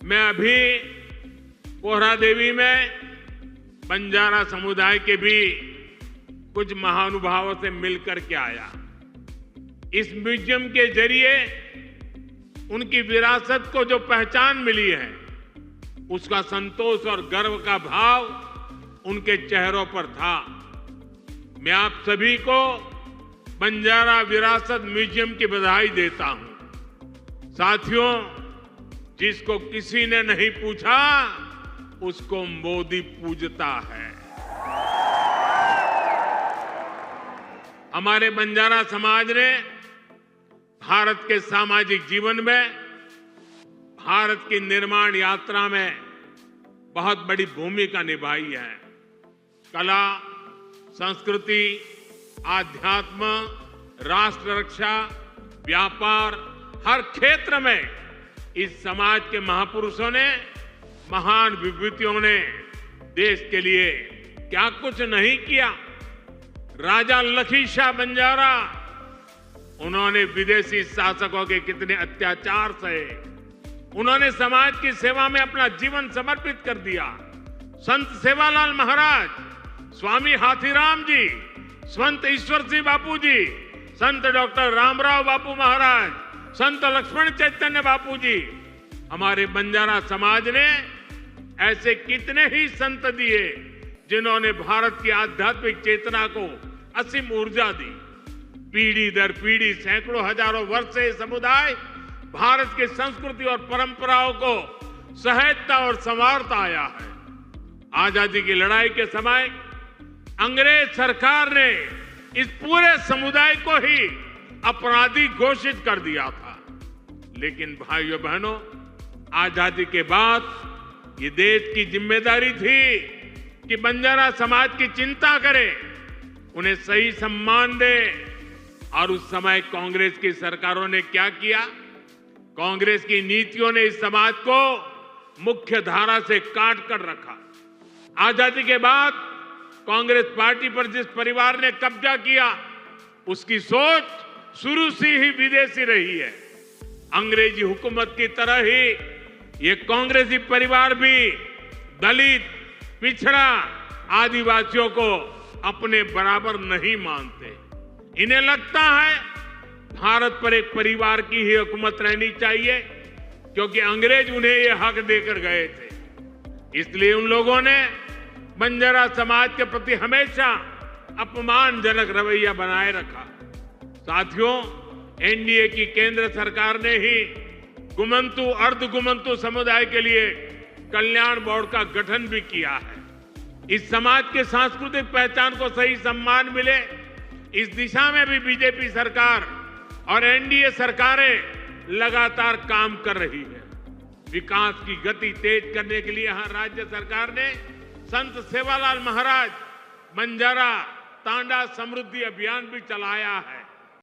मैं अभी पोहरा देवी में बंजारा समुदाय के भी कुछ महानुभावों से मिलकर के आया। इस म्यूजियम के जरिए उनकी विरासत को जो पहचान मिली है, उसका संतोष और गर्व का भाव उनके चेहरों पर था। मैं आप सभी को बंजारा विरासत म्यूजियम की बधाई देता हूं। साथियों, जिसको किसी ने नहीं पूछा, उसको मोदी पूजता है। हमारे बंजारा समाज ने भारत के सामाजिक जीवन में, भारत की निर्माण यात्रा में बहुत बड़ी भूमिका निभाई है। कला, संस्कृति, आध्यात्म, राष्ट्र रक्षा, व्यापार, हर क्षेत्र में इस समाज के महापुरुषों ने, महान विभूतियों ने देश के लिए क्या कुछ नहीं किया। राजा लखी शाह बंजारा, उन्होंने विदेशी शासकों के कितने अत्याचार सहे, उन्होंने समाज की सेवा में अपना जीवन समर्पित कर दिया। संत सेवालाल महाराज, स्वामी हाथीराम जी, संत ईश्वर सिंह बापू जी, संत डॉक्टर रामराव बापू महाराज, संत लक्ष्मण चैतन्य बापू जी, हमारे बंजारा समाज ने ऐसे कितने ही संत दिए जिन्होंने भारत की आध्यात्मिक चेतना को असीम ऊर्जा दी। पीढ़ी दर पीढ़ी, सैकड़ों हजारों वर्ष से समुदाय भारत की संस्कृति और परंपराओं को सहेजता और संवारता आया है। आजादी की लड़ाई के समय अंग्रेज सरकार ने इस पूरे समुदाय को ही अपराधी घोषित कर दिया था। लेकिन भाइयों बहनों, आजादी के बाद ये देश की जिम्मेदारी थी कि बंजारा समाज की चिंता करे, उन्हें सही सम्मान दे। और उस समय कांग्रेस की सरकारों ने क्या किया? कांग्रेस की नीतियों ने इस समाज को मुख्य धारा से काट कर रखा। आजादी के बाद कांग्रेस पार्टी पर जिस परिवार ने कब्जा किया, उसकी सोच शुरू से ही विदेशी रही है। अंग्रेजी हुकूमत की तरह ही ये कांग्रेसी परिवार भी दलित, पिछड़ा, आदिवासियों को अपने बराबर नहीं मानते। इन्हें लगता है भारत पर एक परिवार की ही हुकूमत रहनी चाहिए, क्योंकि अंग्रेज उन्हें ये हक देकर गए थे। इसलिए उन लोगों ने बंजारा समाज के प्रति हमेशा अपमानजनक रवैया बनाए रखा। साथियों, एनडीए की केंद्र सरकार ने ही गुमंतु, अर्धगुमंतु समुदाय के लिए कल्याण बोर्ड का गठन भी किया है। इस समाज के सांस्कृतिक पहचान को सही सम्मान मिले, इस दिशा में भी बीजेपी सरकार और एनडीए सरकारें लगातार काम कर रही है। विकास की गति तेज करने के लिए यहां राज्य सरकार ने संत सेवालाल महाराज बंजारा तांडा समृद्धि अभियान भी चलाया है।